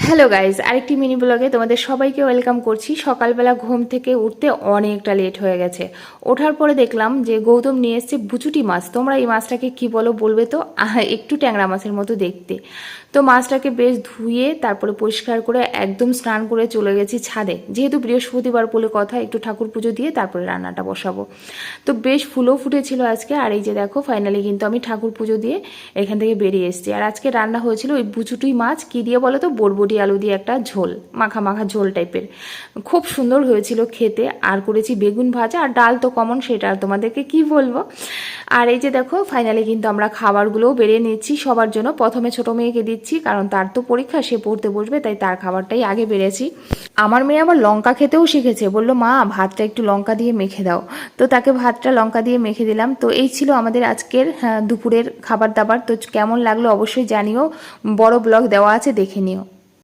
Hello guys, আরেকটি mini ব্লগে তোমাদের সবাইকে ওয়েলকাম করছি। সকালবেলা ঘুম থেকে উঠতে অনেকটা লেট হয়ে গেছে। ওঠার পরে দেখলাম যে গৌতম নিয়ে এসছে বুচুটি মাছ। তোমরা এই মাছটাকে কি বলো বলবে তো? একটু ট্যাংরা মাছের মতো দেখতে। তো মাছটাকে বেশ ধুয়ে তারপরে পরিষ্কার করে একদম স্নান করে চলে গেছি ছাদে, যেহেতু বৃহস্পতিবার বলে কথা, একটু ঠাকুর পুজো দিয়ে তারপরে রান্নাটা বসাবো। তো বেশ ফুলও ফুটেছিল আজকে। আর এই যে দেখো, ফাইনালি কিন্তু আমি ঠাকুর পুজো দিয়ে এখান থেকে বেরিয়ে এসেছি। আর আজকে রান্না হয়েছিল ওই বুচুটি মাছ, কি দিয়ে বলো তো, বরবটি আলু দিয়ে একটা ঝোল, মাখা মাখা ঝোল টাইপের। খুব সুন্দর হয়েছিল খেতে। আর করেছি বেগুন ভাজা, আর ডাল তো কমন, সেটা আর তোমাদেরকে কি বলবো। আর এই যে দেখো, ফাইনালি কিন্তু আমরা খাবারগুলোও বেরিয়ে নিচ্ছি সবার জন্য। প্রথমে ছোট মেয়েকে দিচ্ছি, কারণ তার তো পরীক্ষা, সে পড়তে বসবে, তাই তার খাবারটাই আগে বেড়েছি। আমার মেয়ে আবার লঙ্কা খেতেও শিখেছে, বললো মা ভাতটা একটু লঙ্কা দিয়ে মেখে দাও। তো তাকে ভাতটা লঙ্কা দিয়ে মেখে দিলাম। তো এই ছিল আমাদের আজকের দুপুরের খাবার দাবার। তো কেমন লাগলো অবশ্যই জানিও, বড় ব্লগ দেওয়া আছে, দেখে নিও।